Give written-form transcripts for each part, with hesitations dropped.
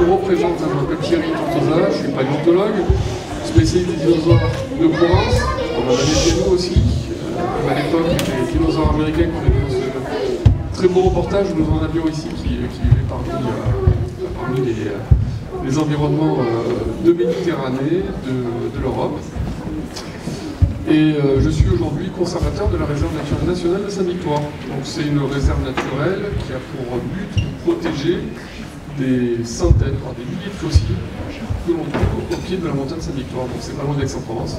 représente, je m'appelle Thierry Tortosa, je suis paléontologue, spécialiste des dinosaures de Provence. On en avait chez nous aussi, à l'époque, les dinosaures américains qu'on a vu dans ce très beau reportage, nous en avions ici qui vivaient parmi les environnements de Méditerranée, de l'Europe. Et je suis aujourd'hui conservateur de la réserve naturelle nationale de Sainte-Victoire. Donc c'est une réserve naturelle qui a pour but de protéger des centaines, voire des milliers de fossiles que l'on trouve au pied de la montagne Sainte-Victoire. Donc c'est pas loin d'Aix-en-Provence.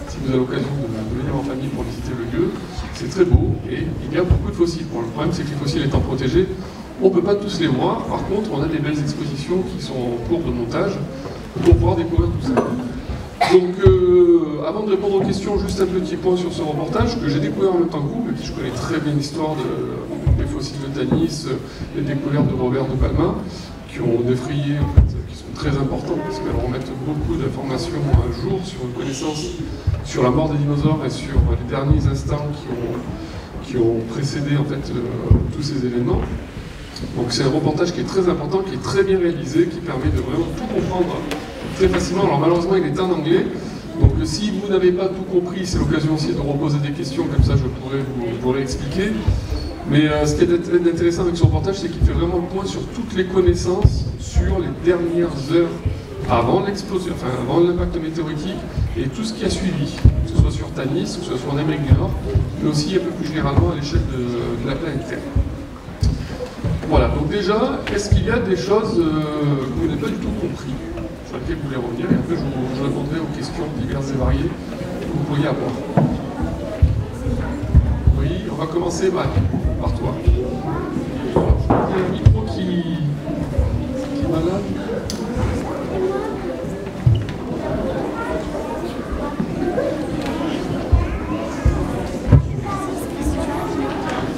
Si vous avez l'occasion de venir en famille pour visiter le lieu, c'est très beau et il y a beaucoup de fossiles. Bon, le problème c'est que les fossiles étant protégés, on ne peut pas tous les voir. Par contre, on a des belles expositions qui sont en cours de montage pour pouvoir découvrir tout ça. Donc, avant de répondre aux questions, juste un petit point sur ce reportage que j'ai découvert en même temps que vous, mais qui je connais très bien l'histoire des fossiles de Tanis, les découvertes de Robert de Palma, qui ont défrayé, en fait, qui sont très importantes parce qu'elles remettent beaucoup d'informations à jour sur une connaissance sur la mort des dinosaures et sur les derniers instants qui ont précédé en fait tous ces événements. Donc c'est un reportage qui est très important, qui est très bien réalisé, qui permet de vraiment tout comprendre très facilement. Alors malheureusement il est en anglais, donc si vous n'avez pas tout compris, c'est l'occasion aussi de reposer des questions, comme ça je pourrais vous réexpliquer. Mais ce qui est intéressant avec ce reportage, c'est qu'il fait vraiment le point sur toutes les connaissances sur les dernières heures avant l'explosion, enfin avant l'impact météoritique et tout ce qui a suivi, que ce soit sur Tanis, que ce soit en Amérique du Nord, mais aussi un peu plus généralement à l'échelle de la planète Terre. Voilà, donc déjà, est-ce qu'il y a des choses que vous n'avez pas du tout compris, sur lesquelles vous voulez revenir, et après je répondrai aux questions diverses et variées que vous pourriez avoir. Oui, on va commencer par toi. Il y a un micro qui est malade.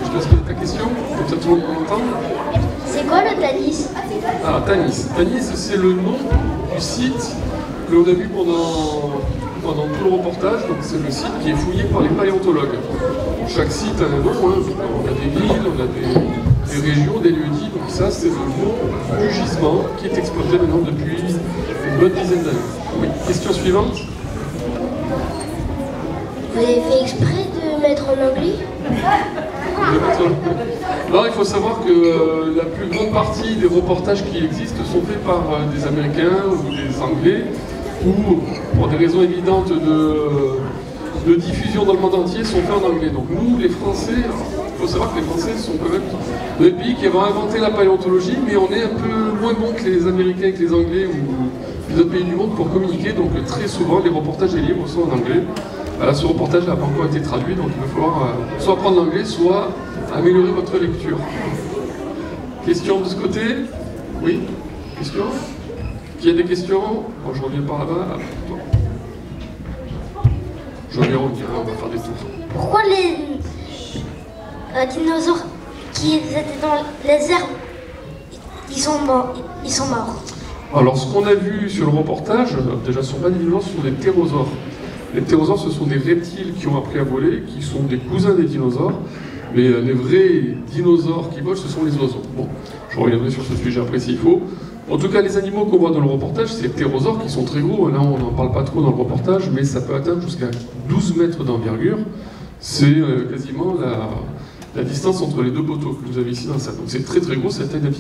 Je te laisse poser ta question, comme ça tout le monde peut l'entendre. C'est quoi le Tanis? Ah, Tanis. Tanis, c'est le nom du site que l'on a vu pendant tout le reportage. Donc c'est le site qui est fouillé par les paléontologues. Chaque site a un nom, hein. On a des villes, on a des régions, des lieux-dits. Donc ça, c'est le nom du gisement qui est exploité maintenant depuis une bonne dizaine d'années. Oui. Question suivante. Vous avez fait exprès de mettre en anglais? Alors il faut savoir que la plus grande partie des reportages qui existent sont faits par des Américains ou des Anglais, ou pour des raisons évidentes de diffusion dans le monde entier, sont faits en anglais. Donc nous, les Français, il faut savoir que les Français sont quand même le pays qui a inventé la paléontologie, mais on est un peu moins bons que les Américains, que les Anglais ou les autres pays du monde pour communiquer. Donc très souvent, les reportages et les livres sont en anglais. Ce reportage n'a pas encore été traduit, donc il va falloir soit apprendre l'anglais, soit améliorer votre lecture. Question de ce côté? Oui? Question? Qui a des questions? Bon, je reviens par là-bas. Toi. Je vais revenir, on va faire des tours. Pourquoi les dinosaures qui étaient dans les herbes, ils sont morts? Alors, ce qu'on a vu sur le reportage, déjà, ce ne sont pas des dinosaures, ce sont des ptérosaures. Les ptérosaures, ce sont des reptiles qui ont appris à voler, qui sont des cousins des dinosaures. Mais les vrais dinosaures qui volent, ce sont les oiseaux. Bon, je reviendrai sur ce sujet après s'il faut. En tout cas, les animaux qu'on voit dans le reportage, c'est les ptérosaures qui sont très gros. Là, on n'en parle pas trop dans le reportage, mais ça peut atteindre jusqu'à 12 mètres d'envergure. C'est quasiment la distance entre les deux poteaux que vous avez ici dans la salle. Donc c'est très très gros, c'est la taille d'un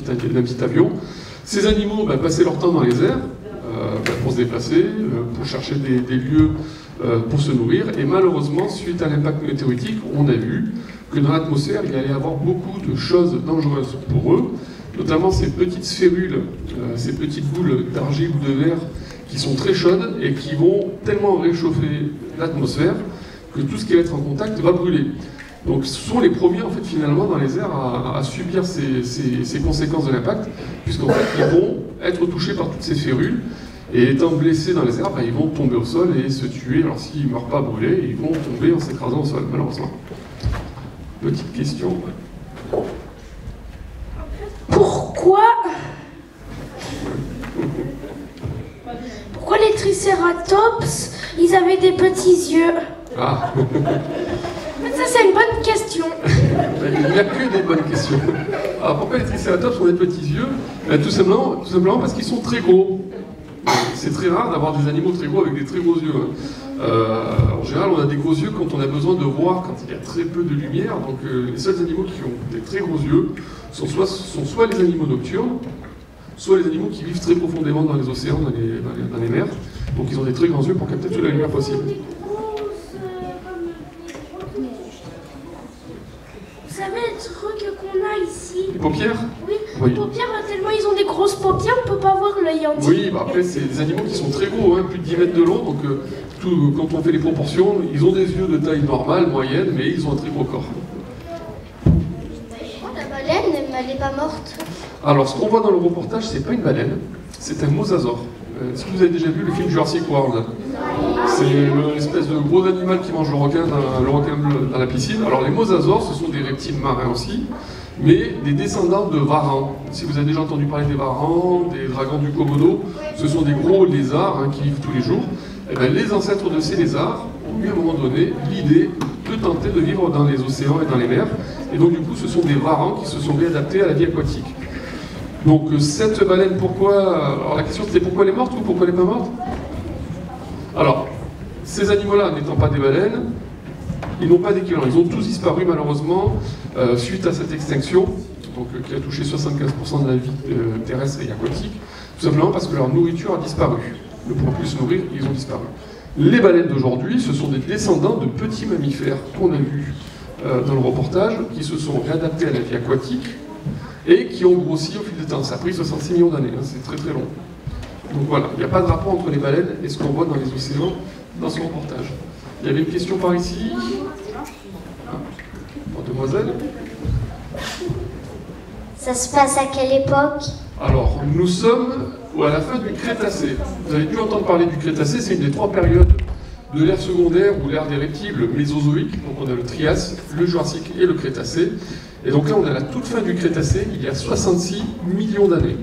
petit avion. Ces animaux passaient leur temps dans les airs pour se déplacer, pour chercher des lieux pour se nourrir. Et malheureusement, suite à l'impact météoritique, on a vu que dans l'atmosphère, il allait y avoir beaucoup de choses dangereuses pour eux, notamment ces petites sphérules, ces petites boules d'argile ou de verre qui sont très chaudes et qui vont tellement réchauffer l'atmosphère que tout ce qui va être en contact va brûler. Donc ce sont les premiers en fait finalement dans les airs à subir ces conséquences de l'impact, puisqu'en fait ils vont être touchés par toutes ces férules et étant blessés dans les airs, ils vont tomber au sol et se tuer. Alors s'ils ne meurent pas brûlés, ils vont tomber en s'écrasant au sol malheureusement. Petite question. Pourquoi les tricératops, ils avaient des petits yeux? Ah. Ça, c'est une bonne question. Il n'y a que des bonnes questions. Alors pourquoi les tricératops ont des petits yeux? Tout simplement parce qu'ils sont très gros. C'est très rare d'avoir des animaux très gros avec des très gros yeux. En général, on a des gros yeux quand on a besoin de voir quand il y a très peu de lumière. Donc les seuls animaux qui ont des très gros yeux sont soit les animaux nocturnes, soit les animaux qui vivent très profondément dans les océans, dans les mers. Donc ils ont des très grands yeux pour capter toute la lumière possible. Vous savez les trucs qu'on a ici? Les paupières? Oui, Oui. les paupières, tellement ils ont des grosses paupières, on peut pas voir l'œil entier. Oui, bah après c'est des animaux qui sont très gros, hein, plus de 10 mètres de long, donc quand on fait les proportions, ils ont des yeux de taille normale, moyenne, mais ils ont un très gros corps. La baleine, elle n'est pas morte. Alors ce qu'on voit dans le reportage, c'est pas une baleine, c'est un mosasaure. Est-ce que vous avez déjà vu le film Jurassic World? C'est l'espèce de gros animal qui mange le requin bleu dans la piscine. Alors les mosasaures, ce sont des reptiles marins aussi, mais des descendants de varans. Si vous avez déjà entendu parler des varans, des dragons du Komodo, ce sont des gros lézards qui vivent tous les jours. Et bien, les ancêtres de ces lézards ont eu à un moment donné l'idée de tenter de vivre dans les océans et dans les mers. Et donc du coup, ce sont des varans qui se sont réadaptés à la vie aquatique. Donc cette baleine, pourquoi... Alors la question c'était pourquoi elle est morte ou pourquoi elle n'est pas morte? Alors, ces animaux-là n'étant pas des baleines, ils n'ont pas d'équivalent. Ils ont tous disparu malheureusement suite à cette extinction, donc, qui a touché 75% de la vie terrestre et aquatique, tout simplement parce que leur nourriture a disparu. Ne pouvant plus se nourrir, ils ont disparu. Les baleines d'aujourd'hui, ce sont des descendants de petits mammifères qu'on a vus dans le reportage, qui se sont réadaptés à la vie aquatique, et qui ont grossi au fil du temps. Ça a pris 66 millions d'années, hein, c'est très très long. Donc voilà, il n'y a pas de rapport entre les baleines et ce qu'on voit dans les océans dans ce reportage. Il y avait une question par ici. Mademoiselle. Ça se passe à quelle époque? Alors, nous sommes à la fin du Crétacé. Vous avez dû entendre parler du Crétacé, c'est une des 3 périodes de l'ère secondaire ou l'ère des reptiles, le Mésozoïque. Donc on a le Trias, le Jurassique et le Crétacé. Et donc là, on est à la toute fin du Crétacé, il y a 66 millions d'années.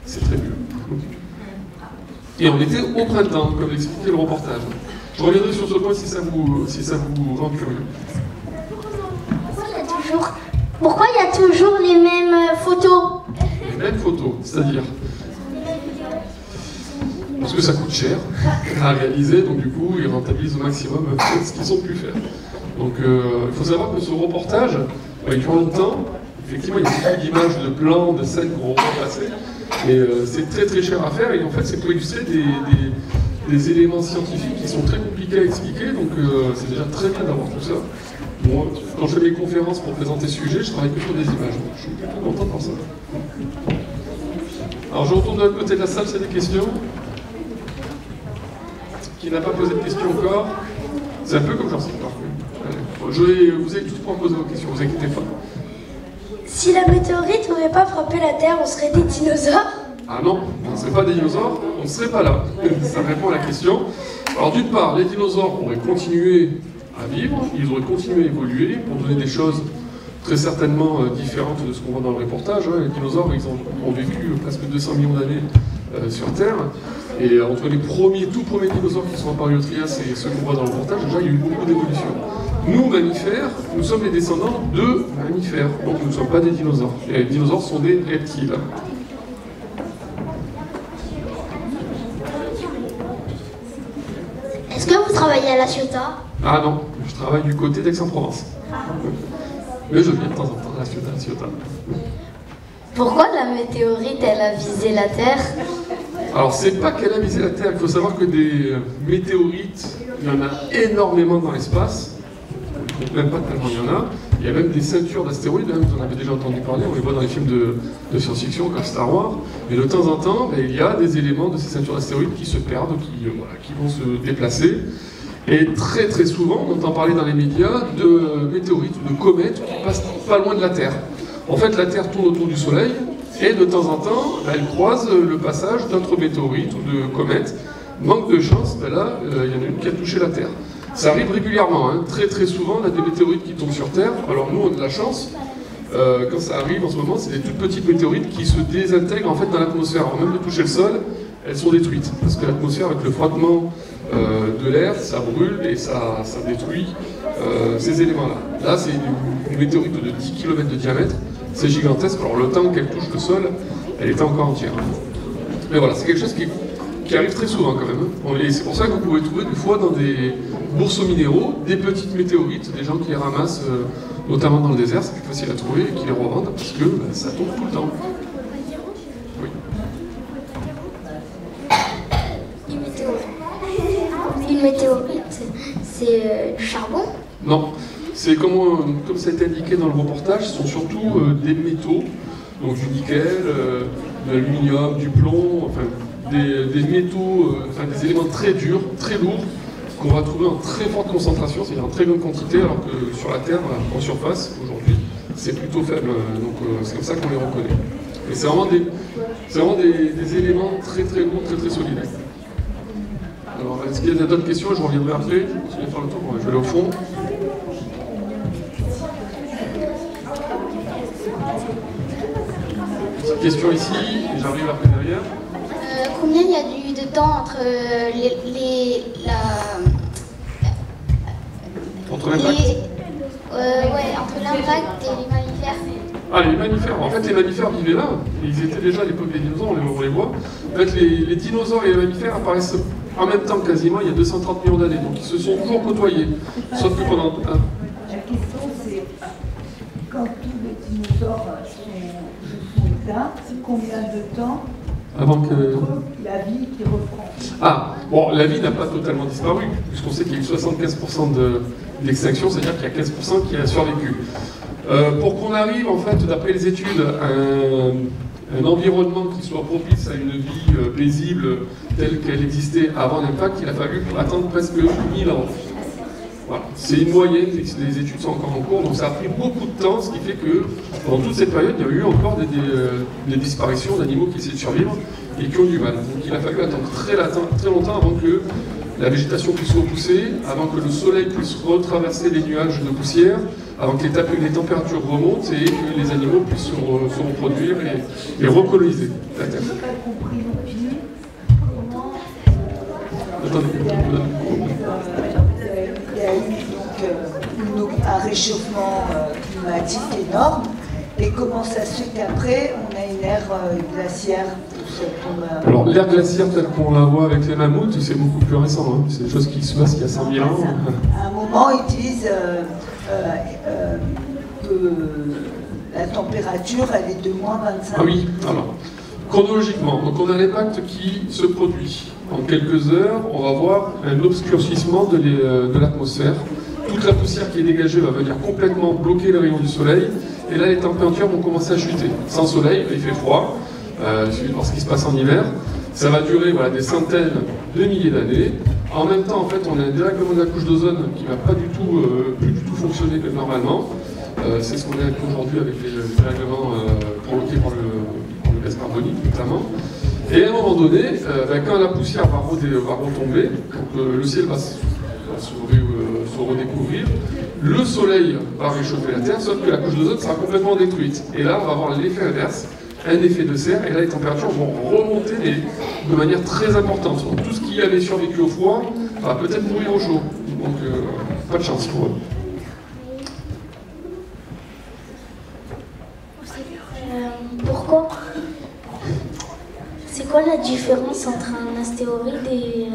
C'est très vieux. Et on était au printemps, comme l'expliquait le reportage. Je reviendrai sur ce point si ça vous rend curieux. Pourquoi il y a toujours les mêmes photos? Les mêmes photos, c'est-à-dire? Parce que ça coûte cher à réaliser, donc du coup, ils rentabilisent au maximum ce qu'ils ont pu faire. Donc il faut savoir que ce reportage, il dure longtemps. Effectivement, il y a beaucoup d'images, de plans, de scènes qu'on va passer, mais c'est très très cher à faire, et en fait, c'est pour illustrer des éléments scientifiques qui sont très compliqués à expliquer, donc c'est déjà très bien d'avoir tout ça. Moi, quand je fais mes conférences pour présenter ce sujet, je travaille que sur des images, donc je suis plutôt content pour ça. Alors je retourne de l'autre côté de la salle, c'est des questions? Qui n'a pas posé de questions encore? C'est un peu comme Jurassic Park. Vous allez tous pouvoir poser vos questions, vous inquiétez pas. Si la météorite n'aurait pas frappé la Terre, on serait des dinosaures? Ah non, on ne serait pas des dinosaures, on ne serait pas là. Ça répond à la question. Alors d'une part, les dinosaures auraient continué à vivre, ils auraient continué à évoluer pour donner des choses très certainement différentes de ce qu'on voit dans le reportage. Les dinosaures, ils ont vécu presque 200 millions d'années sur Terre. Et entre les tout premiers dinosaures qui sont apparus au Trias et ceux qu'on voit dans le reportage, déjà il y a eu beaucoup d'évolution. Nous, mammifères, nous sommes les descendants de mammifères, donc nous ne sommes pas des dinosaures. Les dinosaures sont des reptiles. Est-ce que vous travaillez à La Ciotat? Ah non, je travaille du côté d'Aix-en-Provence. Mais je viens de temps en temps à La Ciotat. Pourquoi la météorite, elle a visé la Terre? Alors, c'est pas qu'elle a visé la Terre, il faut savoir que des météorites, il y en a énormément dans l'espace. Donc, même pas tellement il y en a. Il y a même des ceintures d'astéroïdes, hein, vous en avez déjà entendu parler, on les voit dans les films de science-fiction comme Star Wars. Mais de temps en temps, il y a des éléments de ces ceintures d'astéroïdes qui se perdent, qui vont se déplacer. Et très très souvent, on entend parler dans les médias de météorites ou de comètes qui passent pas loin de la Terre. En fait, la Terre tourne autour du Soleil, et de temps en temps, elle croise le passage d'autres météorites ou de comètes. Manque de chance, là, il y en a une qui a touché la Terre. Ça arrive régulièrement, hein. Très très souvent, on a des météorites qui tombent sur Terre. Alors nous, on a de la chance. Quand ça arrive en ce moment, c'est des toutes petites météorites qui se désintègrent en fait dans l'atmosphère. Alors même de toucher le sol, elles sont détruites. Parce que l'atmosphère, avec le frottement de l'air, ça brûle et ça détruit ces éléments-là. Là, c'est une météorite de 10 km de diamètre, c'est gigantesque. Alors le temps qu'elle touche le sol, elle était encore entière. Mais voilà, c'est quelque chose qui arrive très souvent quand même. C'est pour ça que vous pouvez trouver des fois dans des bourses aux minéraux des petites météorites, des gens qui les ramassent, notamment dans le désert, c'est plus facile à trouver, et qui les revendent parce que ça tombe tout le temps. Oui. Une météorite, c'est du charbon? Non, c'est comme ça a été indiqué dans le reportage, ce sont surtout des métaux, donc du nickel, de l'aluminium, du plomb, enfin des métaux, enfin des éléments très durs, très lourds, qu'on va trouver en très forte concentration, c'est-à-dire en très grande quantité, alors que sur la Terre, en surface, aujourd'hui, c'est plutôt faible, donc c'est comme ça qu'on les reconnaît. Et c'est vraiment des éléments très très lourds, très très solides. Alors, est-ce qu'il y a d'autres questions? Je reviendrai après. Je vais faire le tour. Je vais aller au fond. Petite question ici, et j'arrive après derrière. Combien il y a eu de temps entre Entre l'impact entre l'impact et les mammifères? Ah, les mammifères. En fait, les mammifères vivaient là. Ils étaient déjà à l'époque des dinosaures, on les voit. En fait, les dinosaures et les mammifères apparaissent en même temps quasiment, il y a 230 millions d'années. Donc ils se sont toujours côtoyés. Sauf que pendant... La question c'est, quand tous les dinosaures sont éteints, combien de temps avant que... la vie qui reprend? Ah, bon, la vie n'a pas totalement disparu, puisqu'on sait qu'il y a eu 75% d'extinction, c'est-à-dire qu'il y a 15% qui a survécu. Pour qu'on arrive, en fait, d'après les études, à un environnement qui soit propice à une vie paisible telle qu'elle existait avant l'impact, il a fallu attendre presque 1000 ans. Voilà. C'est une moyenne, les études sont encore en cours, donc ça a pris beaucoup de temps, ce qui fait que pendant toute cette période, il y a eu encore des disparitions d'animaux qui essaient de survivre et qui ont du mal. Donc il a fallu attendre très longtemps avant que la végétation puisse repousser, avant que le soleil puisse retraverser les nuages de poussière, avant que les températures remontent et que les animaux puissent se reproduire et recoloniser la Terre. Je n'ai pas compris non plus comment... Il y a eu donc, un réchauffement climatique énorme. Et comment ça se fait qu'après, on a une ère glaciaire? Alors, l'ère glaciaire telle qu'on la voit avec les mammouths, c'est beaucoup plus récent. Hein. C'est des choses qui se passent il y a 100 000 ans. À un moment, ils disent que la température, elle est de moins 25. Ah oui, alors, chronologiquement, donc on a l'impact qui se produit. En quelques heures, on va voir un obscurcissement de l'atmosphère. Toute la poussière qui est dégagée va venir complètement bloquer les rayons du soleil. Et là, les températures vont commencer à chuter. Sans soleil, il fait froid. Il suffit de voir ce qui se passe en hiver. Ça va durer des centaines de milliers d'années. En même temps, en fait, on a un dérèglement de la couche d'ozone qui ne va pas plus du tout fonctionner comme normalement. C'est ce qu'on a aujourd'hui avec les dérèglements provoqués par le gaz carbonique, notamment. Et à un moment donné, quand la poussière va retomber, donc le ciel va se redécouvrir, le soleil va réchauffer la Terre, sauf que la couche d'ozone sera complètement détruite. Et là, on va avoir l'effet inverse, un effet de serre, et là, les températures vont remonter de manière très importante. Donc tout ce qui avait survécu au froid va peut-être mourir au chaud. Donc, pas de chance pour eux. Pourquoi? C'est quoi la différence entre un astéroïde et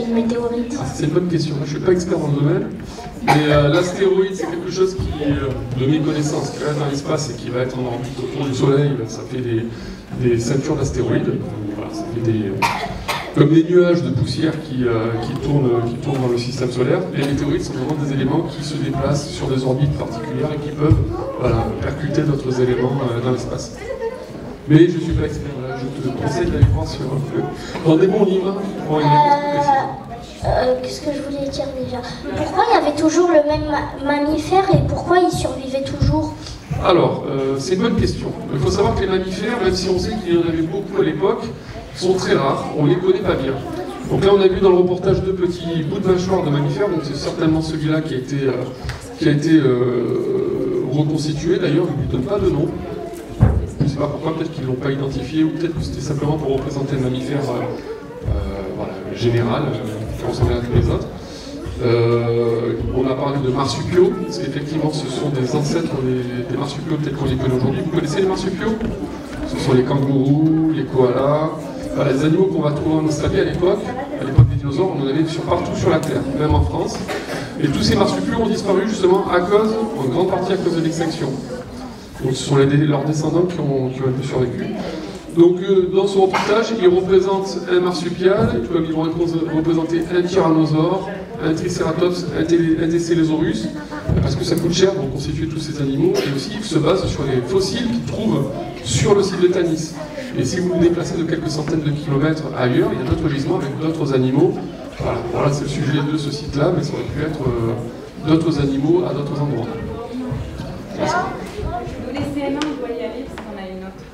une météorite? C'est une bonne question. Je ne suis pas expert dans le domaine, mais l'astéroïde, c'est quelque chose qui, de mes connaissances, qui reste dans l'espace et qui va être en orbite autour du Soleil. Ça fait des ceintures d'astéroïdes. Voilà, ça fait comme des nuages de poussière qui tournent dans le système solaire. Les météorites sont vraiment des éléments qui se déplacent sur des orbites particulières et qui peuvent percuter d'autres éléments dans l'espace. Mais je ne suis pas expert, là. Je te conseille d'aller voir dans des bons livres. Qu'est-ce que je voulais dire déjà? Pourquoi il y avait toujours le même mammifère et pourquoi il survivait toujours? Alors, c'est une bonne question. Il faut savoir que les mammifères, même si on sait qu'il y en avait beaucoup à l'époque, sont très rares, on ne les connaît pas bien. Donc là, on a vu dans le reportage deux petits bouts de mâchoire de mammifères, donc c'est certainement celui-là qui a été reconstitué. D'ailleurs, il ne lui donne pas de nom. Je ne sais pas pourquoi, peut-être qu'ils ne l'ont pas identifié, ou peut-être que c'était simplement pour représenter le mammifère général, qui ressemblait à tous les autres. On a parlé de marsupiaux, parce qu'effectivement ce sont des ancêtres des marsupiaux, peut-être qu'on les connaît aujourd'hui. Vous connaissez les marsupiaux? Ce sont les kangourous, les koalas, voilà, les animaux qu'on va trouver en Australie à l'époque des dinosaures, on en avait partout sur la Terre, même en France. Et tous ces marsupiaux ont disparu justement en grande partie à cause de l'extinction. Donc ce sont leurs descendants qui ont un peu survécu. Donc dans son reportage, il représente un marsupial, comme ils vont représenter un tyrannosaure, un tricératops, un Tecellosaurus, parce que ça coûte cher de reconstituer tous ces animaux, et aussi ils se basent sur les fossiles qu'ils trouvent sur le site de Tanis. Et si vous vous déplacez de quelques centaines de kilomètres ailleurs, il y a d'autres gisements avec d'autres animaux. Voilà, c'est le sujet de ce site-là, mais ça aurait pu être d'autres animaux à d'autres endroits. Merci. Nous, les CM1, on doit y aller parce qu'on a une autre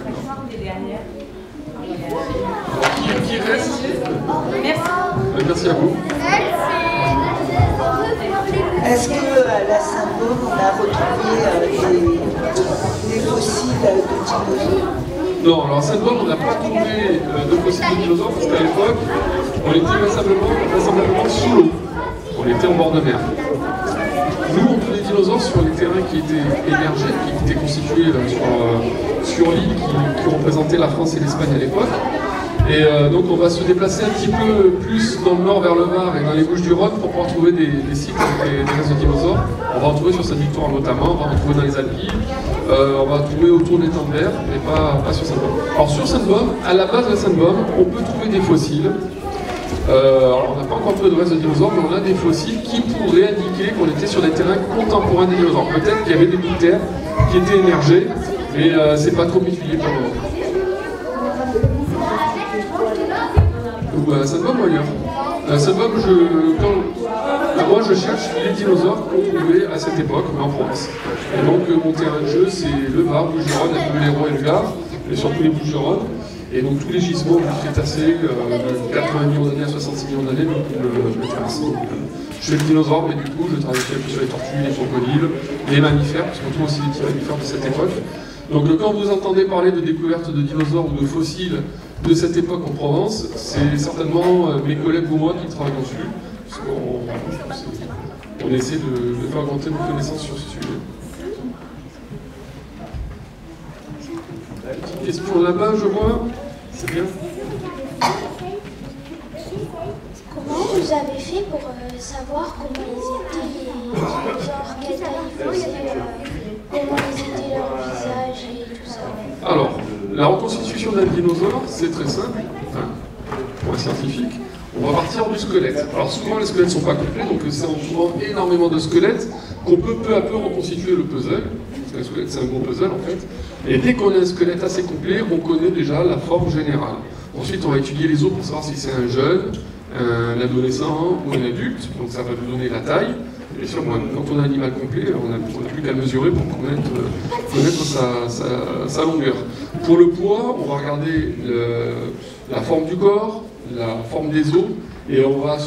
action des dernières. Qui reste? Merci. Merci à vous. Est-ce qu'à la Sainte-Baume, on a retrouvé des fossiles de dinosaures? Non, alors à Sainte-Baume, on n'a pas trouvé de fossiles de dinosaures parce qu'à l'époque, on était vraisemblablement sous l'eau. On était en bord de mer. Nous, on trouve des dinosaures sur les terrains qui étaient émergés, qui étaient constitués sur l'île qui représentait la France et l'Espagne à l'époque. Et donc on va se déplacer un petit peu plus dans le nord vers le Var et dans les Bouches-du-Rhône pour pouvoir trouver des sites avec des restes de dinosaures. On va en trouver sur Sainte-Victoire notamment, on va en trouver dans les Alpilles, on va trouver autour d'Étambert, mais pas sur Sainte-Baume. Alors sur Sainte-Baume, à la base de Sainte-Baume, on peut trouver des fossiles. Alors on n'a pas encore trouvé de restes de dinosaures, mais on a des fossiles qui pourraient indiquer qu'on était sur des terrains contemporains des dinosaures. Peut-être qu'il y avait des bouts de terre qui étaient émergés, mais c'est pas trop étudié pour le moment. Sainte-Baume ou ailleurs? Sainte-Baume, moi je cherche les dinosaures qu'on trouvait à cette époque, mais en France. Et donc mon terrain de jeu c'est le Var, Bouches-du-Rhône, un peu l'Hérault et le Gard, et surtout les Bouches-du-Rhône. Et donc tous les gisements du Crétacé, de 80 millions d'années à 66 millions d'années, donc le terrasse. Je fais le dinosaure, mais du coup je travaille un peu sur les tortues, les crocodiles, les mammifères, parce qu'on trouve aussi des petits mammifères de cette époque. Donc quand vous entendez parler de découvertes de dinosaures ou de fossiles de cette époque en Provence, c'est certainement mes collègues ou moi qui travaillent dessus, parce qu'on essaie de faire augmenter nos connaissances sur ce sujet. La petite question là-bas, je vois. C'est bien. Comment vous avez fait pour savoir comment ils étaient les dinosaures, quelle taille ils faisaient, comment ils étaient leur visage et tout ça? Alors, la reconstitution d'un dinosaure, c'est très simple, pour un scientifique. On va partir du squelette. Alors souvent les squelettes ne sont pas complets, donc c'est en trouvant énormément de squelettes qu'on peut peu à peu reconstituer le puzzle. Parce qu'un squelette c'est un gros puzzle en fait. Et dès qu'on a un squelette assez complet, on connaît déjà la forme générale. Ensuite on va étudier les os pour savoir si c'est un jeune, un adolescent ou un adulte, donc ça va nous donner la taille. Bien sûr, quand on a un animal complet, on n'a plus qu'à le mesurer pour connaître sa longueur. Pour le poids, on va regarder la forme du corps, la forme des os, et on va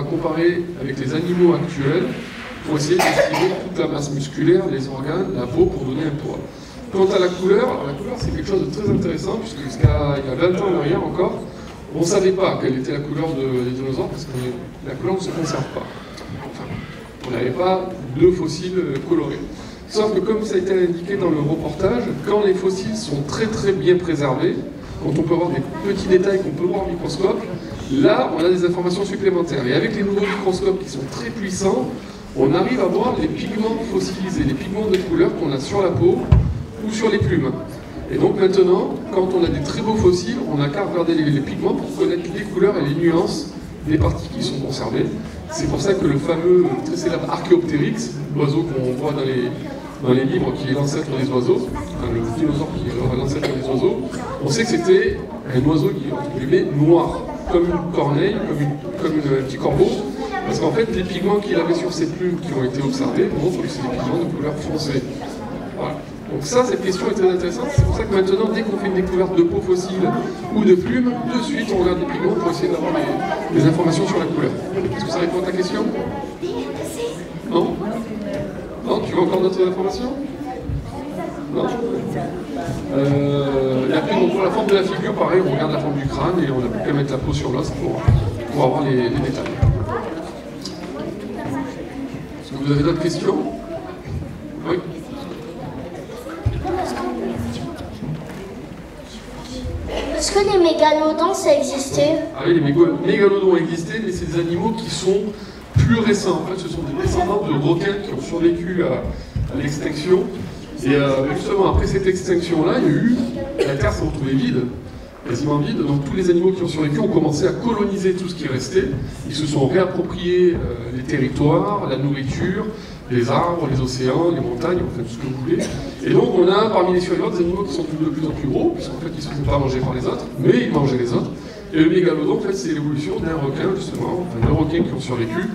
comparer avec les animaux actuels pour essayer d'estimer toute la masse musculaire, les organes, la peau, pour donner un poids. Quant à la couleur, alors la couleur c'est quelque chose de très intéressant, puisque il y a 20 ans en arrière encore, on ne savait pas quelle était la couleur des dinosaures, parce que la couleur ne se conserve pas. Enfin, on n'avait pas de fossiles colorés. Sauf que comme ça a été indiqué dans le reportage, quand les fossiles sont très très bien préservés, quand on peut voir des petits détails qu'on peut voir au microscope, là on a des informations supplémentaires. Et avec les nouveaux microscopes qui sont très puissants, on arrive à voir les pigments fossilisés, les pigments de couleur qu'on a sur la peau ou sur les plumes. Et donc maintenant, quand on a des très beaux fossiles, on n'a qu'à regarder les pigments pour connaître les couleurs et les nuances des parties qui sont conservées. C'est pour ça que le fameux, très célèbre Archaeopteryx, l'oiseau qu'on voit dans les livres qui est l'ancêtre des oiseaux, enfin, le dinosaure qui est l'ancêtre des oiseaux, on sait que c'était un oiseau qui est entre guillemets noir, comme une corneille, comme un petit corbeau, parce qu'en fait les pigments qu'il avait sur ses plumes qui ont été observés montrent que c'est des pigments de couleur foncée. Voilà. Donc ça, cette question est très intéressante, c'est pour ça que maintenant, dès qu'on fait une découverte de peau fossile ou de plumes, de suite on regarde les pigments pour essayer d'avoir des informations sur la couleur. Est-ce que ça répond à ta question? Non? Non, tu veux encore d'autres informations? Non? Et après, donc, pour la forme de la figure, pareil, on regarde la forme du crâne et on n'a plus qu'à mettre la peau sur l'os pour avoir les détails. Vous avez d'autres questions? Oui. Est-ce que les mégalodons, ça existait? Ah oui, les mégalodons existaient, mais c'est des animaux qui sont plus récents. En fait, ce sont des descendants de requins qui ont survécu à l'extinction. Et justement, après cette extinction-là, la Terre s'est retrouvée vide, quasiment vide. Donc tous les animaux qui ont survécu ont commencé à coloniser tout ce qui restait. Ils se sont réappropriés les territoires, la nourriture, les arbres, les océans, les montagnes, en fait, tout ce que vous voulez. Et donc on a parmi les survivants des animaux qui sont de plus en plus gros, puisqu'en fait ils ne se faisaient pas manger par les autres, mais ils mangeaient les autres. Et le mégalodon, en fait, c'est l'évolution d'un requin, justement, enfin, de requins qui ont survécu,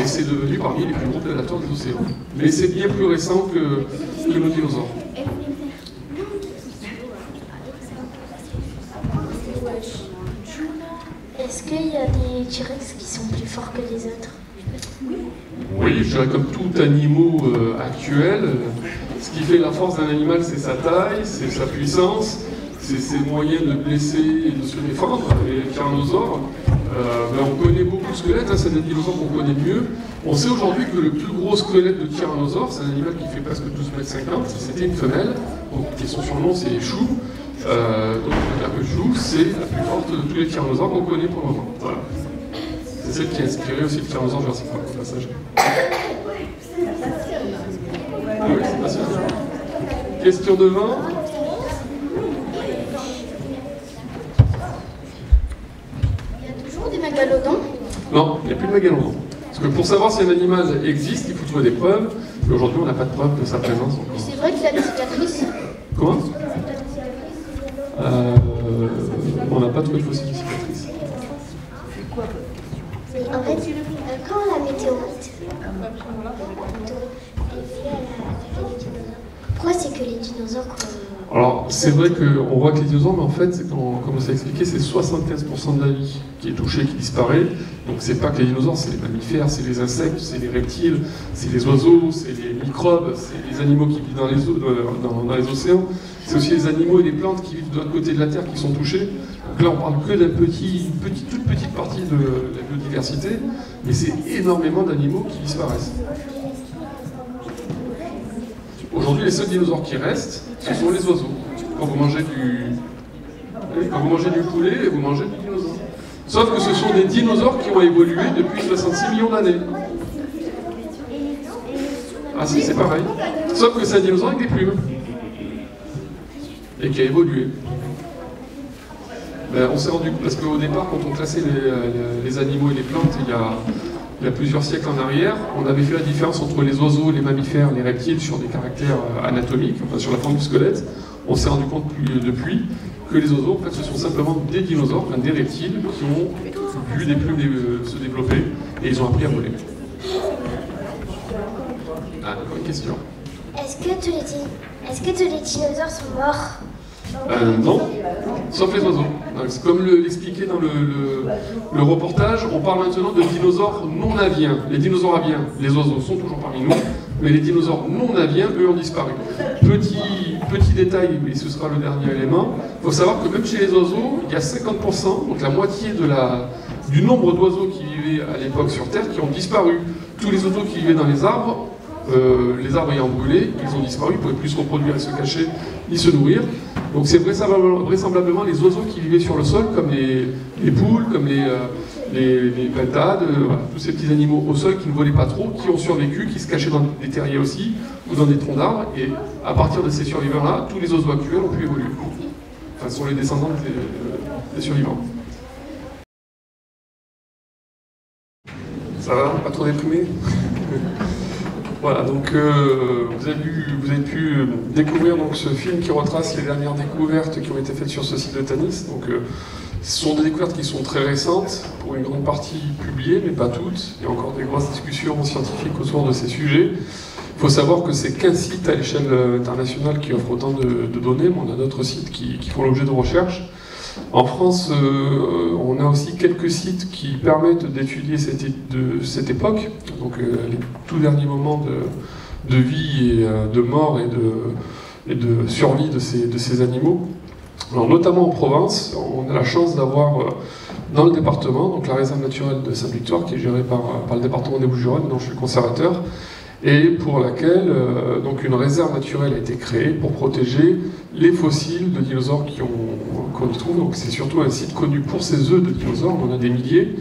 et c'est devenu parmi les plus gros prédateurs des océans. Mais c'est bien plus récent que nos dinosaures. Est-ce qu'il y a des T-Rex qui sont plus forts que les autres? Oui, je dirais comme tout animal actuel, ce qui fait la force d'un animal, c'est sa taille, c'est sa puissance, c'est ses moyens de blesser et de se défendre. Les tyrannosaures, on connaît beaucoup de squelettes, hein, c'est des dinosaures qu'on connaît mieux. On sait aujourd'hui que le plus gros squelette de tyrannosaure, c'est un animal qui fait presque 12,50 m, c'était une femelle, donc, et son surnom c'est Chou. Donc la Chou, c'est la plus forte de tous les tyrannosaures qu'on connaît pour le moment. Voilà. C'est celle qui a inspiré aussi le tyrannosaure Jurassic Park au passage. Oui, c'est passionnant. Question devant. Il y a toujours des mégalodons? Non, il n'y a plus de mégalodon. Parce que pour savoir si un animal existe, il faut trouver des preuves. Et aujourd'hui, on n'a pas de preuves de sa présence encore. C'est vrai qu'il a des cicatrices? Comment? On n'a pas trouvé de fossiles de cicatrices. En fait, quand la météorite, pourquoi c'est que les dinosaures... Alors, c'est vrai qu'on voit que les dinosaures, mais en fait, comme on s'est expliqué, c'est 75% de la vie qui est touchée, qui disparaît. Donc, c'est pas que les dinosaures, c'est les mammifères, c'est les insectes, c'est les reptiles, c'est les oiseaux, c'est les microbes, c'est les animaux qui vivent dans les eaux, dans les océans. C'est aussi les animaux et les plantes qui vivent de l'autre côté de la Terre qui sont touchés. Donc là, on parle que d'une toute petite partie de la biodiversité, mais c'est énormément d'animaux qui disparaissent. Aujourd'hui, les seuls dinosaures qui restent, ce sont les oiseaux. Quand vous mangez du poulet, vous mangez du dinosaure. Sauf que ce sont des dinosaures qui ont évolué depuis 66 millions d'années. Ah si, c'est pareil. Sauf que c'est un dinosaure avec des plumes. Et qui a évolué. Ben, on s'est rendu compte, parce qu'au départ, quand on classait les animaux et les plantes, il y a plusieurs siècles en arrière, on avait fait la différence entre les oiseaux, les mammifères, les reptiles sur des caractères anatomiques, enfin sur la forme du squelette. On s'est rendu compte depuis que les oiseaux, en fait, ce sont simplement des dinosaures, enfin, des reptiles, qui ont vu des plumes se développer et ils ont appris à voler. Ah, d'accord, une question. Est-ce que tous les dinosaures sont morts? Non, sauf les oiseaux. Comme l'expliquait dans le reportage, on parle maintenant de dinosaures non aviens. Les dinosaures aviens, les oiseaux sont toujours parmi nous, mais les dinosaures non aviens, eux, ont disparu. Petit détail, mais ce sera le dernier élément, il faut savoir que même chez les oiseaux, il y a 50%, donc la moitié du nombre d'oiseaux qui vivaient à l'époque sur Terre, qui ont disparu. Tous les oiseaux qui vivaient dans les arbres ayant brûlé, ils ont disparu, ils ne pouvaient plus se reproduire et se cacher, ni se nourrir. Donc c'est vraisemblablement les oiseaux qui vivaient sur le sol, comme les poules, comme les pintades, voilà, tous ces petits animaux au sol qui ne volaient pas trop, qui ont survécu, qui se cachaient dans des terriers aussi, ou dans des troncs d'arbres, et à partir de ces survivants-là, tous les oiseaux actuels ont pu évoluer. Enfin, ce sont les descendants des survivants. Ça va? Pas trop déprimé? Voilà, donc vous avez pu découvrir donc, ce film qui retrace les dernières découvertes qui ont été faites sur ce site de Tanis. Donc, ce sont des découvertes qui sont très récentes, pour une grande partie publiées, mais pas toutes. Il y a encore des grosses discussions scientifiques autour de ces sujets. Il faut savoir que c'est qu'un site à l'échelle internationale qui offre autant de données, mais on a d'autres sites qui font l'objet de recherches. En France, on a aussi quelques sites qui permettent d'étudier cette époque, donc les tout derniers moments de vie et de mort et de survie de ces animaux. Alors, notamment en Provence, on a la chance d'avoir dans le département, donc la réserve naturelle de Sainte-Victoire, qui est gérée par le département des Bouches-du-Rhône, dont je suis conservateur, et pour laquelle donc une réserve naturelle a été créée pour protéger les fossiles de dinosaures qu'on y trouve. Donc c'est surtout un site connu pour ses œufs de dinosaures, on en a des milliers,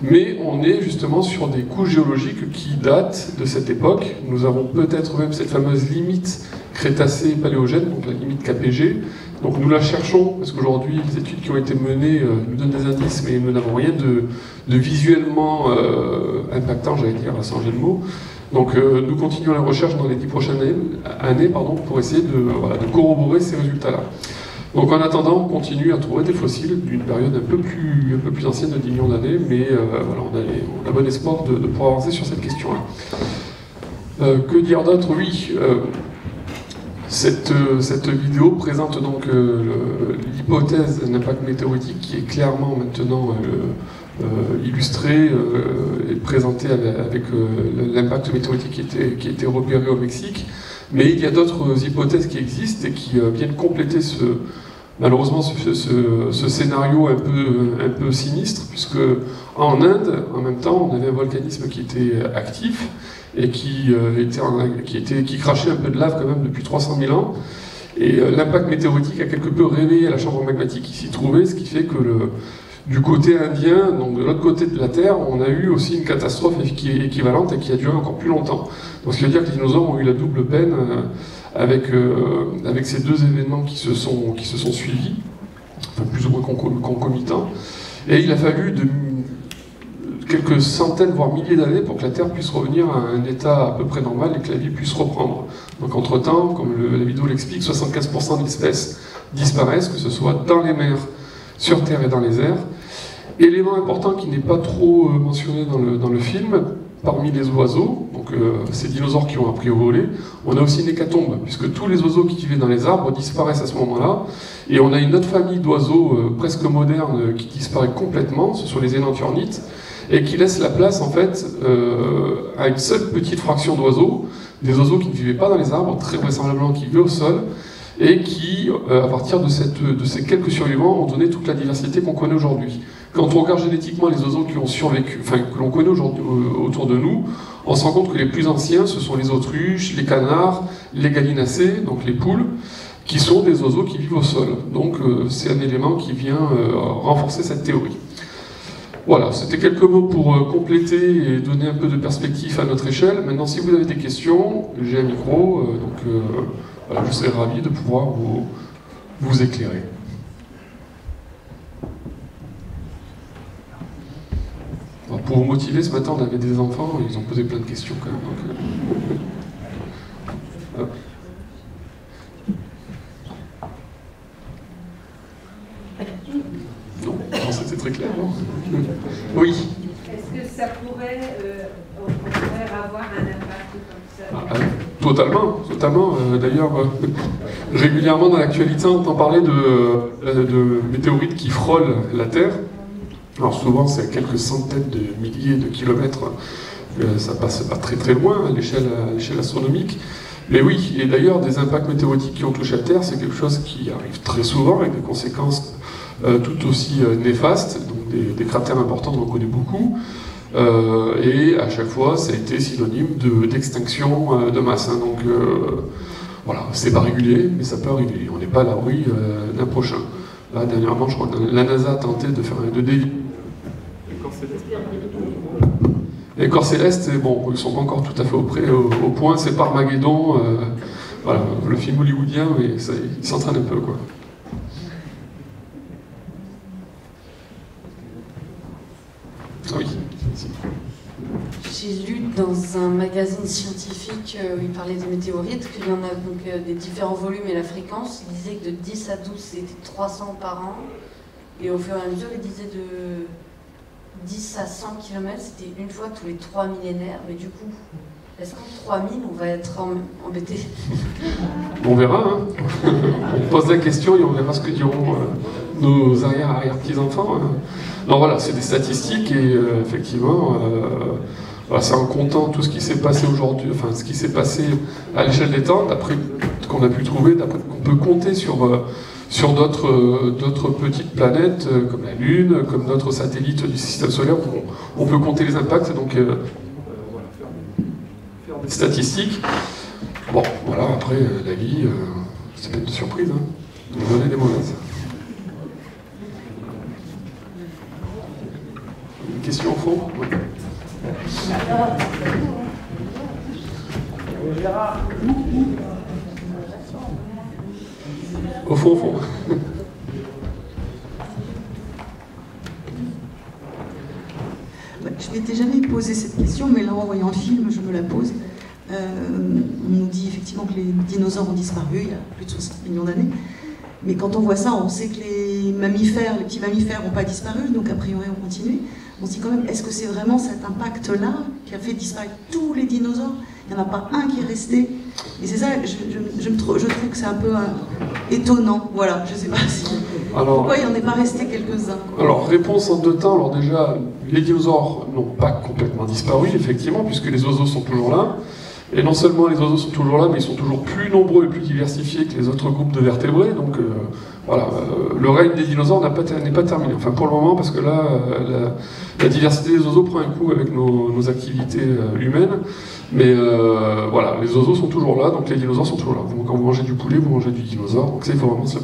mais on est justement sur des couches géologiques qui datent de cette époque. Nous avons peut-être même cette fameuse limite Crétacé-Paléogène, donc la limite KPG. Donc nous la cherchons, parce qu'aujourd'hui les études qui ont été menées nous donnent des indices, mais nous n'avons rien de visuellement impactant, j'allais dire, sans jeu de mots. Donc nous continuons la recherche dans les 10 prochaines années pour essayer de corroborer ces résultats-là. Donc en attendant, on continue à trouver des fossiles d'une période un peu plus ancienne de 10 millions d'années, mais voilà, on a bon espoir de pouvoir avancer sur cette question-là. Que dire d'autre? Oui, cette vidéo présente donc l'hypothèse d'un impact météoritique qui est clairement maintenant illustrée et présentée avec l'impact météoritique qui a été repéré au Mexique. Mais il y a d'autres hypothèses qui existent et qui viennent compléter malheureusement ce scénario un peu sinistre, puisque en Inde, en même temps, on avait un volcanisme qui était actif et qui crachait un peu de lave quand même depuis 300 000 ans. Et l'impact météoritique a quelque peu réveillé la chambre magmatique qui s'y trouvait, ce qui fait que du côté indien, donc de l'autre côté de la Terre, on a eu aussi une catastrophe qui est équivalente et qui a duré encore plus longtemps. Donc ce qui veut dire que les dinosaures ont eu la double peine avec ces deux événements qui se sont suivis, enfin plus ou moins concomitants. Et il a fallu quelques centaines, voire milliers d'années pour que la Terre puisse revenir à un état à peu près normal et que la vie puisse reprendre. Donc entre-temps, comme la vidéo l'explique, 75% de l'espèce disparaissent, que ce soit dans les mers, sur Terre et dans les airs. Élément important qui n'est pas trop mentionné dans le film, parmi les oiseaux, donc ces dinosaures qui ont appris au voler, on a aussi une hécatombe, puisque tous les oiseaux qui vivaient dans les arbres disparaissent à ce moment-là, et on a une autre famille d'oiseaux presque modernes qui disparaît complètement, ce sont les énantiornites, et qui laisse la place en fait à une seule petite fraction d'oiseaux, des oiseaux qui ne vivaient pas dans les arbres, très vraisemblablement qui vivaient au sol, et qui, à partir de ces quelques survivants, ont donné toute la diversité qu'on connaît aujourd'hui. Quand on regarde génétiquement les oiseaux qui ont survécu, enfin que l'on connaît aujourd'hui autour de nous, on se rend compte que les plus anciens, ce sont les autruches, les canards, les gallinacés, donc les poules, qui sont des oiseaux qui vivent au sol. Donc c'est un élément qui vient renforcer cette théorie. Voilà, c'était quelques mots pour compléter et donner un peu de perspective à notre échelle. Maintenant, si vous avez des questions, j'ai un micro, voilà, je serai ravi de pouvoir vous éclairer. Alors, pour vous motiver, ce matin, on avait des enfants, et ils ont posé plein de questions quand même. Donc, non, c'était très clair, non? Oui. Est-ce que ça pourrait, avoir un impact comme ça? Totalement. D'ailleurs, régulièrement dans l'actualité, on entend parler de météorites qui frôlent la Terre. Alors souvent, c'est à quelques centaines de milliers de kilomètres. Ça passe pas très très loin à l'échelle astronomique. Mais oui, et d'ailleurs, des impacts météoritiques qui ont touché la Terre, c'est quelque chose qui arrive très souvent avec des conséquences tout aussi néfastes. Donc des cratères importants, on en connaît beaucoup. Et à chaque fois, ça a été synonyme d'extinction de masse. Hein. Donc voilà, c'est pas régulier, mais ça peut arriver. On n'est pas à l'abri d'un prochain. Là, dernièrement, je crois que la NASA a tenté de faire un 2D. Les corps célestes, bon, ils ne sont pas encore tout à fait au point, c'est pas Armageddon, voilà, le film hollywoodien, mais il s'entraîne un peu, quoi. Ah oui. J'ai lu dans un magazine scientifique où il parlait des météorites qu'il y en a donc des différents volumes et la fréquence. Il disait que de 10 à 12 c'était 300 par an, et au fur et à mesure il disait de 10 à 100 km c'était une fois tous les 3 millénaires. Mais du coup, est-ce qu'en 3000 on va être embêté? On verra, hein. On pose la question et on verra ce que diront nos arrière-petits-enfants. Hein. Non, voilà, c'est des statistiques et effectivement, voilà, c'est en comptant tout ce qui s'est passé aujourd'hui, enfin ce qui s'est passé à l'échelle des temps, d'après ce qu'on a pu trouver, d'après qu'on peut compter sur d'autres petites planètes comme la Lune, comme d'autres satellites du système solaire, où on peut compter les impacts. Donc, voilà, faire des statistiques. Bon, voilà, après, la vie, c'est pas une surprise, hein. Des bonnes et des mauvaises. Une question au fond? Ouais. Au fond, au fond. Je m'étais jamais posé cette question, mais là, en voyant le film, je me la pose. On nous dit effectivement que les dinosaures ont disparu il y a plus de 60 millions d'années. Mais quand on voit ça, on sait que les mammifères, les petits mammifères n'ont pas disparu, donc a priori on continue. On se dit quand même, est-ce que c'est vraiment cet impact-là qui a fait disparaître tous les dinosaures? Il n'y en a pas un qui est resté. Et c'est ça, je trouve que c'est un peu étonnant. Voilà, je ne sais pas si... Alors, pourquoi il n'y en est pas resté quelques-uns? Alors, réponse en deux temps. Alors déjà, les dinosaures n'ont pas complètement disparu, effectivement, puisque les oiseaux sont toujours là. Et non seulement les oiseaux sont toujours là, mais ils sont toujours plus nombreux et plus diversifiés que les autres groupes de vertébrés. Donc voilà, le règne des dinosaures n'est pas terminé. Enfin pour le moment, parce que là, la diversité des oiseaux prend un coup avec nos activités humaines. Mais voilà, les oiseaux sont toujours là, donc les dinosaures sont toujours là. Donc, quand vous mangez du poulet, vous mangez du dinosaure. Donc ça, il faut vraiment se...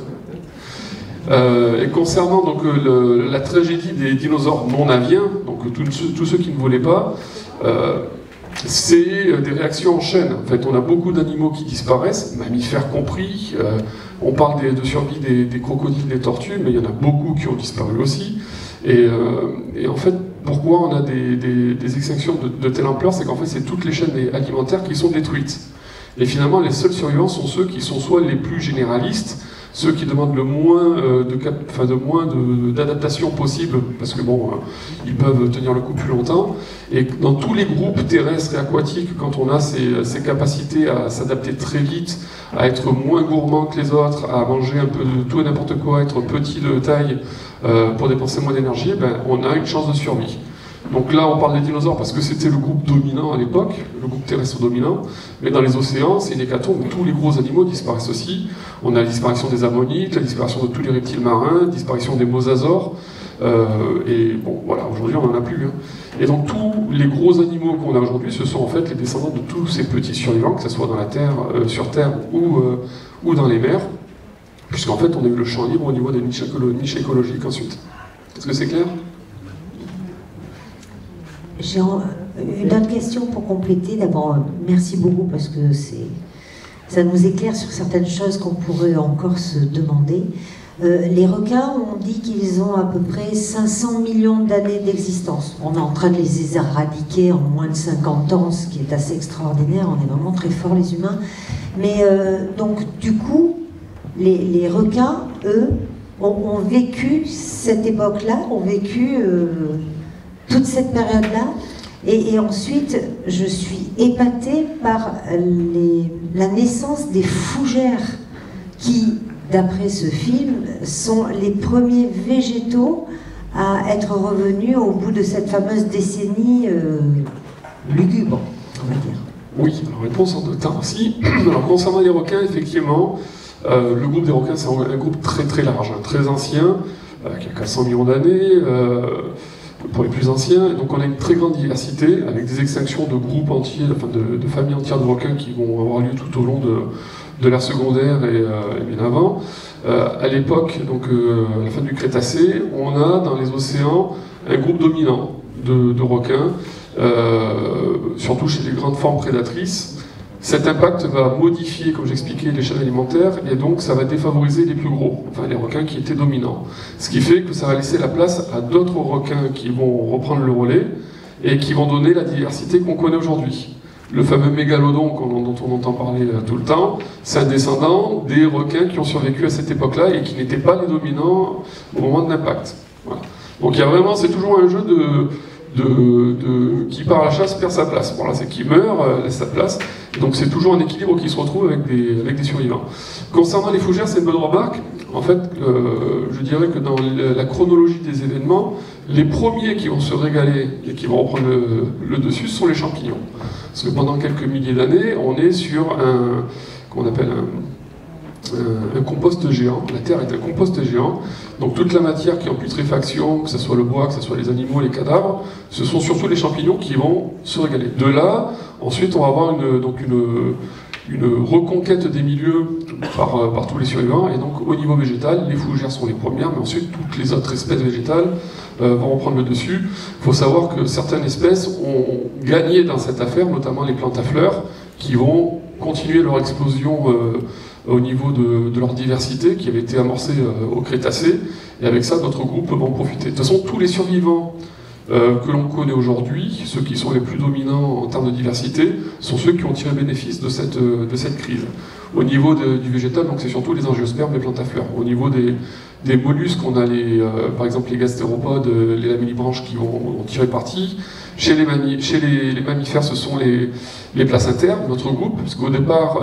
et concernant donc, la tragédie des dinosaures non aviens, donc tous ceux qui ne volaient pas, c'est des réactions en chaîne. En fait, on a beaucoup d'animaux qui disparaissent, mammifères compris. On parle de survie des crocodiles, des tortues, mais il y en a beaucoup qui ont disparu aussi. Et en fait, pourquoi on a des extinctions de telle ampleur? C'est qu'en fait, c'est toutes les chaînes alimentaires qui sont détruites. Et finalement, les seuls survivants sont ceux qui sont soit les plus généralistes, ceux qui demandent le moins d'adaptation possible, parce que bon, ils peuvent tenir le coup plus longtemps. Et dans tous les groupes terrestres et aquatiques, quand on a ces capacités à s'adapter très vite, à être moins gourmand que les autres, à manger un peu de tout et n'importe quoi, être petit de taille pour dépenser moins d'énergie, ben, on a une chance de survie. Donc là, on parle des dinosaures parce que c'était le groupe dominant à l'époque, le groupe terrestre dominant, mais dans les océans, c'est une hécatombe où tous les gros animaux disparaissent aussi. On a la disparition des ammonites, la disparition de tous les reptiles marins, la disparition des mosasaures, et bon, voilà, aujourd'hui on n'en a plus. Hein. Et donc tous les gros animaux qu'on a aujourd'hui, ce sont en fait les descendants de tous ces petits survivants, que ce soit dans la terre, sur Terre ou dans les mers, puisqu'en fait on a eu le champ libre au niveau des niches écologiques ensuite. Est-ce que c'est clair ? J'ai une autre question pour compléter. D'abord, merci beaucoup parce que ça nous éclaire sur certaines choses qu'on pourrait encore se demander. Les requins, on dit qu'ils ont à peu près 500 millions d'années d'existence. On est en train de les éradiquer en moins de 50 ans, ce qui est assez extraordinaire. On est vraiment très forts les humains. Mais donc, du coup, les requins, eux, ont vécu cette époque-là, ont vécu... toute cette période-là, et ensuite je suis épatée par la naissance des fougères qui, d'après ce film, sont les premiers végétaux à être revenus au bout de cette fameuse décennie lugubre, on va dire. Oui, alors réponse en deux temps aussi. Alors concernant les requins, effectivement, le groupe des requins c'est un groupe très très large, hein, très ancien, qui a 400 millions d'années, pour les plus anciens, et donc on a une très grande diversité, avec des extinctions de groupes entiers, enfin de familles entières de requins qui vont avoir lieu tout au long de l'ère secondaire et bien avant. À l'époque, donc à la fin du Crétacé, on a dans les océans un groupe dominant de requins, surtout chez les grandes formes prédatrices. Cet impact va modifier, comme j'expliquais, les chaînes alimentaires, et donc ça va défavoriser les plus gros, enfin les requins qui étaient dominants. Ce qui fait que ça va laisser la place à d'autres requins qui vont reprendre le relais, et qui vont donner la diversité qu'on connaît aujourd'hui. Le fameux mégalodon dont on entend parler tout le temps, c'est un descendant des requins qui ont survécu à cette époque-là, et qui n'étaient pas les dominants au moment de l'impact. Voilà. Donc il y a vraiment, c'est toujours un jeu qui part à la chasse perd sa place. Voilà, c'est qui meurt, laisse sa place. Donc c'est toujours un équilibre qui se retrouve avec des survivants. Concernant les fougères, c'est une bonne remarque. En fait, je dirais que dans la chronologie des événements, les premiers qui vont se régaler et qui vont reprendre le dessus sont les champignons. Parce que pendant quelques milliers d'années, on est sur qu'on appelle un compost géant. La Terre est un compost géant. Donc toute la matière qui est en putréfaction, que ce soit le bois, que ce soit les animaux, les cadavres, ce sont surtout les champignons qui vont se régaler. De là, ensuite, on va avoir une reconquête des milieux par tous les survivants. Et donc au niveau végétal, les fougères sont les premières, mais ensuite toutes les autres espèces végétales vont reprendre le dessus. Il faut savoir que certaines espèces ont gagné dans cette affaire, notamment les plantes à fleurs, qui vont continuer leur explosion au niveau de leur diversité qui avait été amorcée au Crétacé, et avec ça d'autres groupes vont profiter. De toute façon, tous les survivants que l'on connaît aujourd'hui, ceux qui sont les plus dominants en termes de diversité, sont ceux qui ont tiré bénéfice de cette crise. Au niveau du végétal, donc c'est surtout les angiospermes, les plantes à fleurs. Au niveau des mollusques, on a par exemple les gastéropodes, les lamellibranches qui vont tirer parti. Chez les mammifères, ce sont les placentaires, notre groupe, parce qu'au départ,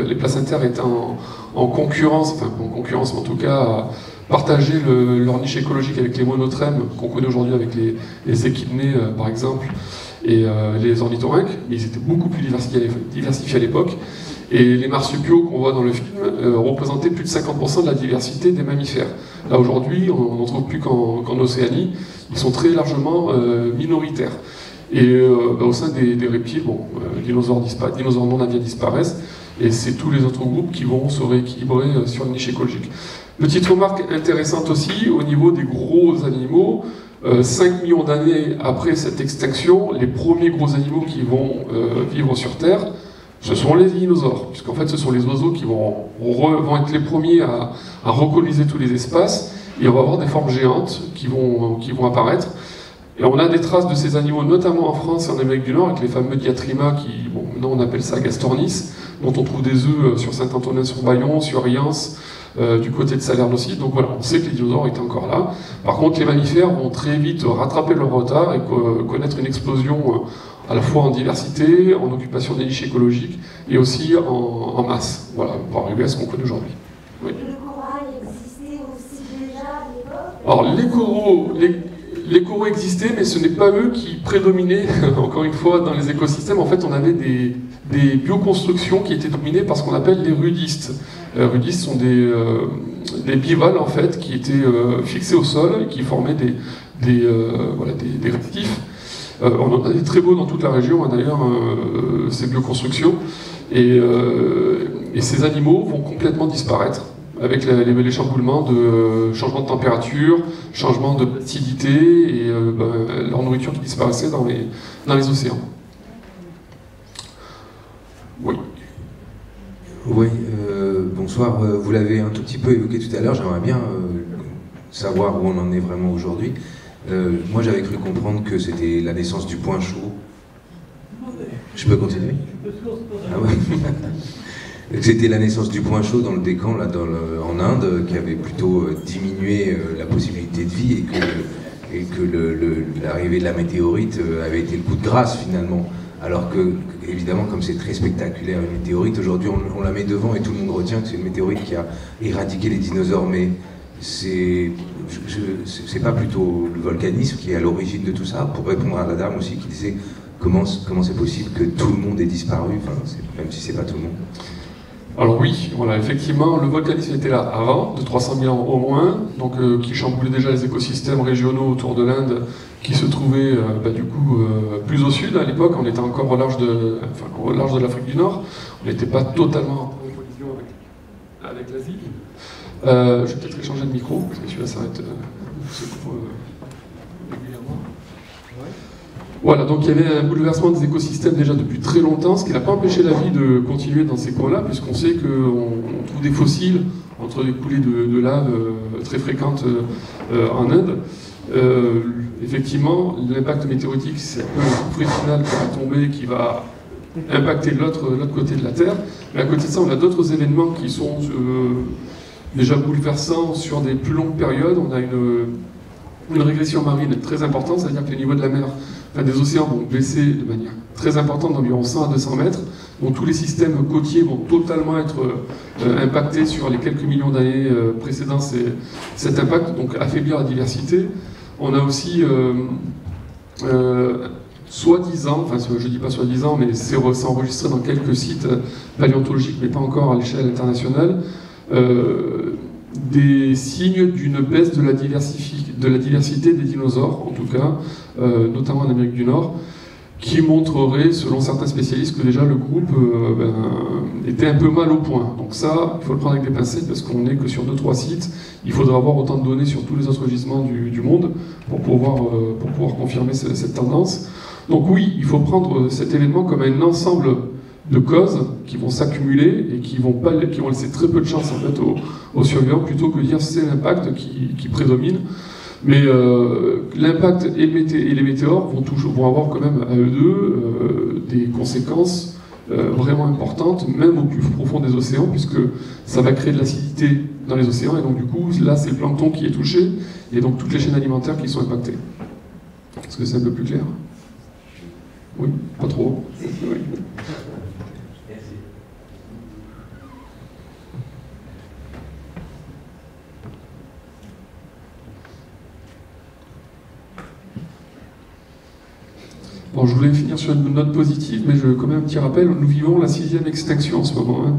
les placentaires étaient en concurrence, enfin en concurrence, mais en tout cas, partager leur niche écologique avec les monotrèmes qu'on connaît aujourd'hui avec les échidnés, par exemple, et les ornithorynques, mais ils étaient beaucoup plus diversifiés à l'époque. Et les marsupiaux qu'on voit dans le film représentaient plus de 50% de la diversité des mammifères. Là aujourd'hui, on n'en trouve plus qu'en Océanie, ils sont très largement minoritaires. Et au sein des reptiles, dinosaures non aviens disparaissent, et c'est tous les autres groupes qui vont se rééquilibrer sur une niche écologique. Petite remarque intéressante aussi, au niveau des gros animaux, 5 millions d'années après cette extinction, les premiers gros animaux qui vont vivre sur Terre, ce sont les dinosaures, puisqu'en fait ce sont les oiseaux qui vont être les premiers à recoloniser tous les espaces, et on va avoir des formes géantes qui vont apparaître. Et on a des traces de ces animaux, notamment en France et en Amérique du Nord, avec les fameux Diatrima, qui, maintenant on appelle ça Gastornis, dont on trouve des œufs sur Saint-Antonin-sur-Bayon, sur Riance, du côté de Salerne aussi. Donc voilà, on sait que les dinosaures étaient encore là. Par contre, les mammifères vont très vite rattraper leur retard et connaître une explosion à la fois en diversité, en occupation des niches écologiques, et aussi en masse, voilà, pour arriver à ce qu'on connaît aujourd'hui. Oui. Le corail existait aussi déjà à l'époque ? Alors les coraux existaient, mais ce n'est pas eux qui prédominaient, encore une fois, dans les écosystèmes. En fait, on avait des bioconstructions qui étaient dominées par ce qu'on appelle les rudistes. Les rudistes sont des bivalves, en fait, qui étaient fixés au sol et qui formaient des récifs. On en a des très beaux dans toute la région, d'ailleurs, ces bioconstructions. Et ces animaux vont complètement disparaître avec les chamboulements de changement de température, changement d'acidité et leur nourriture qui disparaissait dans les océans. Oui. Oui, bonsoir. Vous l'avez un tout petit peu évoqué tout à l'heure, j'aimerais bien savoir où on en est vraiment aujourd'hui. Moi j'avais cru comprendre que c'était la naissance du point chaud. Je peux continuer? Ah ouais. C'était la naissance du point chaud dans le Décan, là, en Inde, qui avait plutôt diminué la possibilité de vie, et que l'arrivée de la météorite avait été le coup de grâce finalement. Alors que, évidemment, comme c'est très spectaculaire une météorite, aujourd'hui on la met devant et tout le monde retient que c'est une météorite qui a éradiqué les dinosaures, mais c'est pas plutôt le volcanisme qui est à l'origine de tout ça? Pour répondre à la dame aussi qui disait comment c'est possible que tout le monde ait disparu, enfin, même si c'est pas tout le monde. Alors oui, voilà, effectivement, le volcanisme était là avant, de 300 000 ans au moins, donc qui chamboulait déjà les écosystèmes régionaux autour de l'Inde, qui se trouvaient du coup plus au sud. À l'époque, on était encore au large de l'Afrique du Nord, on n'était pas totalement en collision avec l'Asie. Je vais peut-être échanger de micro, parce que celui-là s'arrête régulièrement. Voilà, donc il y avait un bouleversement des écosystèmes déjà depuis très longtemps, ce qui n'a pas empêché la vie de continuer dans ces coins-là, puisqu'on sait qu'on trouve des fossiles entre les coulées de lave très fréquentes en Inde. Effectivement, l'impact météoritique, c'est un peu un coup final qui va tomber, qui va impacter l'autre côté de la Terre. Mais à côté de ça, on a d'autres événements qui sont déjà bouleversants sur des plus longues périodes. On a une régression marine très importante, c'est-à-dire que les niveaux de la mer, des océans vont baisser de manière très importante, d'environ 100 à 200 mètres. Donc tous les systèmes côtiers vont totalement être impactés sur les quelques millions d'années précédant cet impact, donc affaiblir la diversité. On a aussi soi-disant, enfin je ne dis pas soi-disant, mais c'est enregistré dans quelques sites paléontologiques, mais pas encore à l'échelle internationale, des signes d'une baisse de la diversité des dinosaures, en tout cas, notamment en Amérique du Nord, qui montrerait, selon certains spécialistes, que déjà le groupe était un peu mal au point. Donc ça, il faut le prendre avec des pincettes, parce qu'on n'est que sur 2-3 sites. Il faudra avoir autant de données sur tous les autres gisements du monde pour pouvoir confirmer cette tendance. Donc oui, il faut prendre cet événement comme un ensemble de causes qui vont s'accumuler et qui vont laisser très peu de chance en fait aux survivants, plutôt que de dire c'est l'impact qui prédomine. Mais l'impact et les météores vont avoir quand même à eux deux des conséquences vraiment importantes, même au plus profond des océans, puisque ça va créer de l'acidité dans les océans, et donc du coup, là c'est le plancton qui est touché, et donc toutes les chaînes alimentaires qui sont impactées. Est-ce que c'est un peu plus clair? Oui, pas trop. Oui. Bon, je voulais finir sur une note positive, mais quand même un petit rappel, nous vivons la 6e extinction en ce moment. Hein.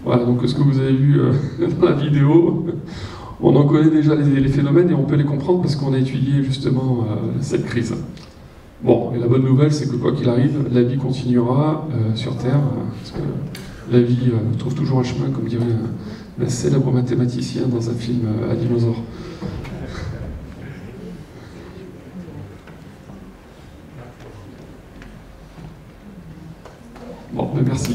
Voilà, donc ce que vous avez vu dans la vidéo, on en connaît déjà les phénomènes et on peut les comprendre parce qu'on a étudié justement cette crise. Bon, et la bonne nouvelle, c'est que quoi qu'il arrive, la vie continuera sur Terre, parce que la vie trouve toujours un chemin, comme dirait un célèbre mathématicien dans un film à dinosaures. Bon, ben merci.